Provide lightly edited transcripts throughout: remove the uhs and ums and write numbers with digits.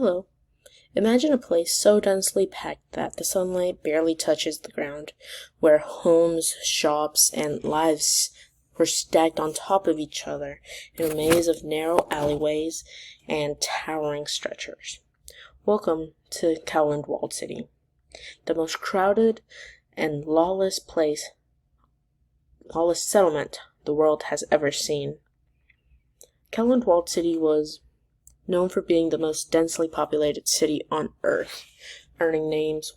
Hello. Imagine a place so densely packed that the sunlight barely touches the ground, where homes, shops, and lives were stacked on top of each other in a maze of narrow alleyways and towering structures. Welcome to Kowloon Walled City, the most crowded and lawless settlement the world has ever seen. Kowloon Walled City was known for being the most densely populated city on Earth, earning names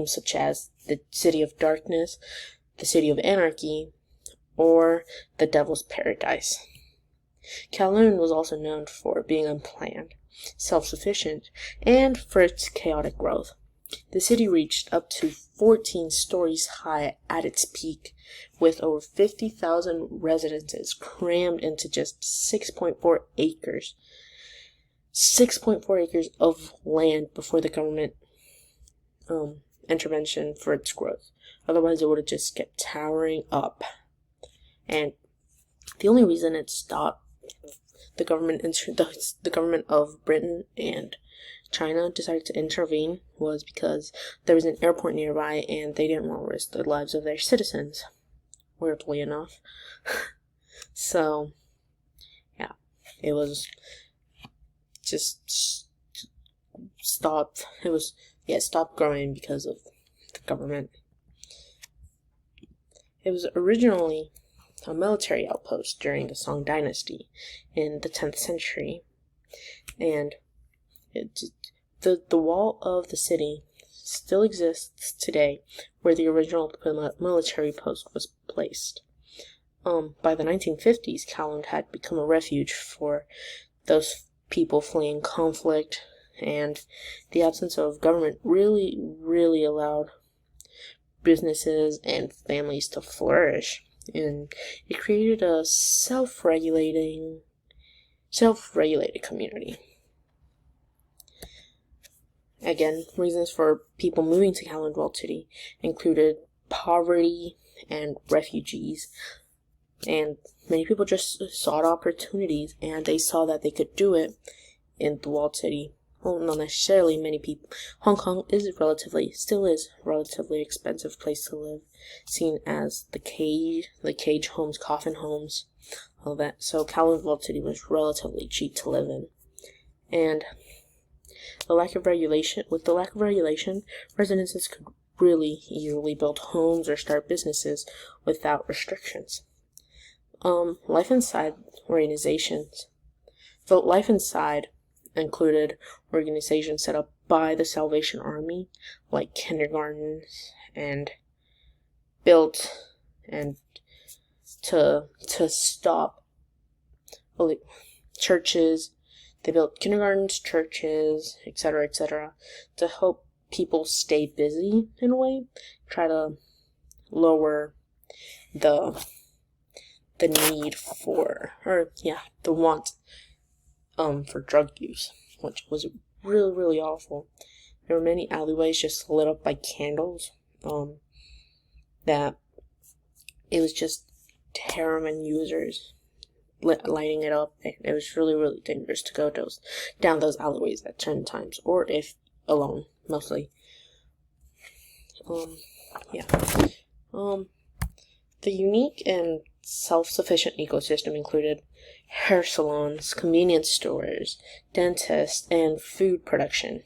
such as the City of Darkness, the City of Anarchy, or the Devil's Paradise. Kowloon was also known for being unplanned, self-sufficient, and for its chaotic growth. The city reached up to 14 stories high at its peak, with over 50,000 residences crammed into just 6.4 acres. 6.4 acres of land before the government intervention for its growth. Otherwise, it would have just kept towering up. And the only reason it stopped, the government of Britain and China decided to intervene was because there was an airport nearby and they didn't want to risk the lives of their citizens, weirdly enough. So, yeah, it was just stopped. It stopped growing because of the government. It was originally a military outpost during the Song Dynasty in the 10th century, and the wall of the city still exists today where the original military post was placed. By the 1950s, Kowloon had become a refuge for those people fleeing conflict, and the absence of government really allowed businesses and families to flourish, and it created a self-regulated community. Again, reasons for people moving to Kowloon Walled City included poverty and refugees, and many people just sought opportunities, and they saw that they could do it in the walled city. Well, not necessarily many people. Hong Kong still is a relatively expensive place to live, seen as the cage homes, coffin homes, all that. So Kowloon Walled City was relatively cheap to live in. And with the lack of regulation, residences could really easily build homes or start businesses without restrictions. Life inside included organizations set up by the Salvation Army, like kindergartens, and built and to stop churches. They built kindergartens, churches, etc., to help people stay busy in a way, try to lower the need for, the want for drug use, which was really awful. There were many alleyways just lit up by candles, that it was just heroin users lighting it up, and it was really dangerous to go down those alleyways at certain times, or if alone, mostly. The unique and self-sufficient ecosystem included hair salons, convenience stores, dentists, and food production.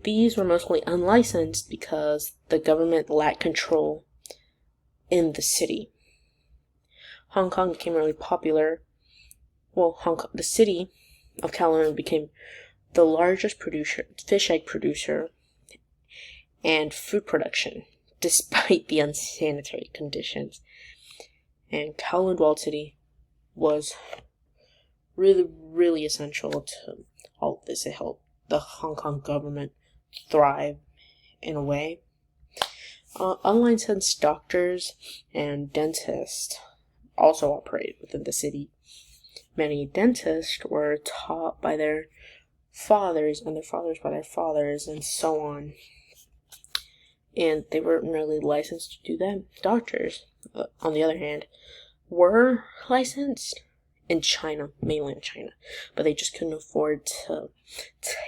These were mostly unlicensed because the government lacked control in the city. Hong Kong became really popular. The city of Kowloon became the largest fish egg producer and food production, despite the unsanitary conditions. And Kowloon Walled City was really essential to all of this. It helped the Hong Kong government thrive in a way. Unlicensed doctors and dentists also operated within the city. Many dentists were taught by their fathers, and their fathers by their fathers, and so on. And they weren't really licensed to do that. Doctors, on the other hand, were licensed in China, mainland China, but they just couldn't afford to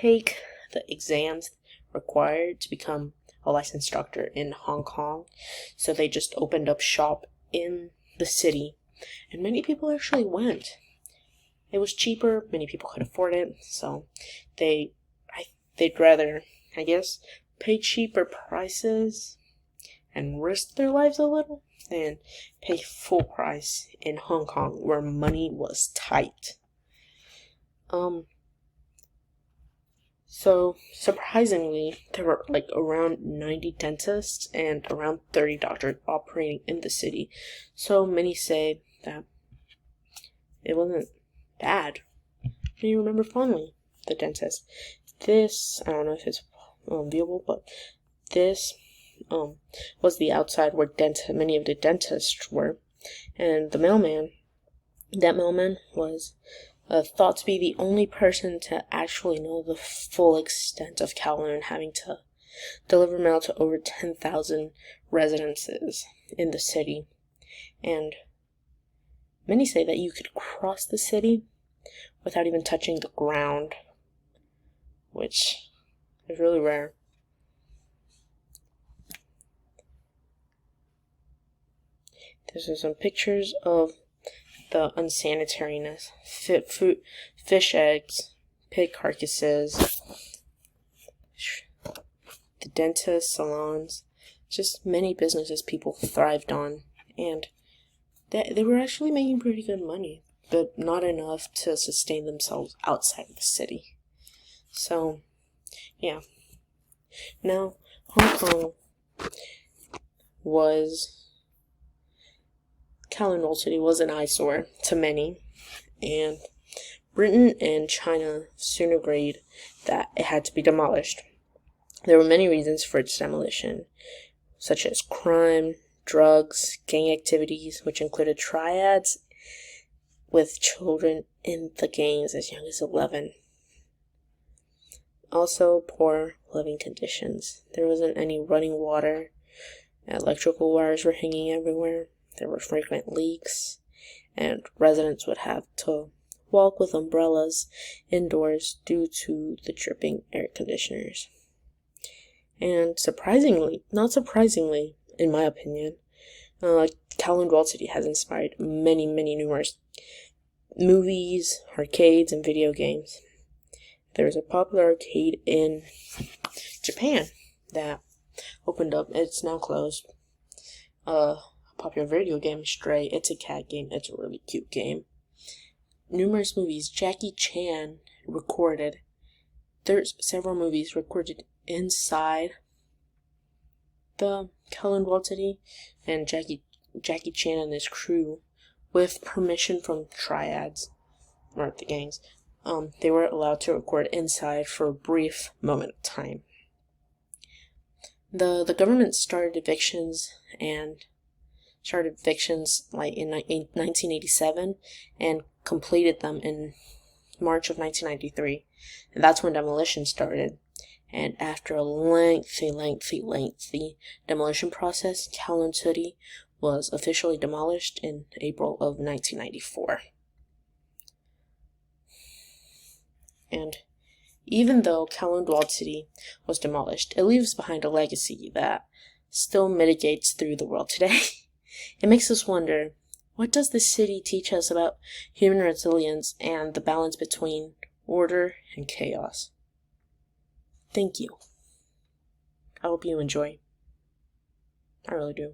take the exams required to become a licensed instructor in Hong Kong. So they just opened up shop in the city, and many people actually went. It was cheaper, many people could afford it, so they'd rather, I guess, pay cheaper prices and risk their lives a little than pay full price in Hong Kong where money was tight. So surprisingly, there were like around 90 dentists and around 30 doctors operating in the city. So many say that it wasn't bad. You remember fondly the dentist. This, I don't know if it's viewable, but this was the outside where many of the dentists were. And that mailman was thought to be the only person to actually know the full extent of Kowloon, having to deliver mail to over 10,000 residences in the city. And many say that you could cross the city without even touching the ground, which is really rare. These are some pictures of the unsanitariness. Fish eggs, pig carcasses, the dentist salons, just many businesses people thrived on, and they were actually making pretty good money, but not enough to sustain themselves outside of the city. So, yeah. Now, Hong Kong Kowloon Walled City was an eyesore to many, and Britain and China soon agreed that it had to be demolished. There were many reasons for its demolition, such as crime, drugs, gang activities, which included triads with children in the gangs as young as 11. Also, poor living conditions. There wasn't any running water. Electrical wires were hanging everywhere. There were frequent leaks, and residents would have to walk with umbrellas indoors due to the dripping air conditioners. And not surprisingly, in my opinion, Kowloon Walled City has inspired many numerous movies, arcades, and video games. There's a popular arcade in Japan that opened up. It's now closed. Popular video game, Stray. It's a cat game. It's a really cute game. Numerous movies. Jackie Chan recorded. There's several movies recorded inside the Kowloon Walled City, and Jackie Chan and his crew, with permission from triads, or the gangs, they were allowed to record inside for a brief moment of time. The government started evictions like in 1987 and completed them in March of 1993, and that's when demolition started. And after a lengthy demolition process, Kowloon City was officially demolished in April of 1994. And even though Kowloon Walled City was demolished, it leaves behind a legacy that still mitigates through the world today. It makes us wonder, what does the city teach us about human resilience and the balance between order and chaos? Thank you. I hope you enjoy. I really do.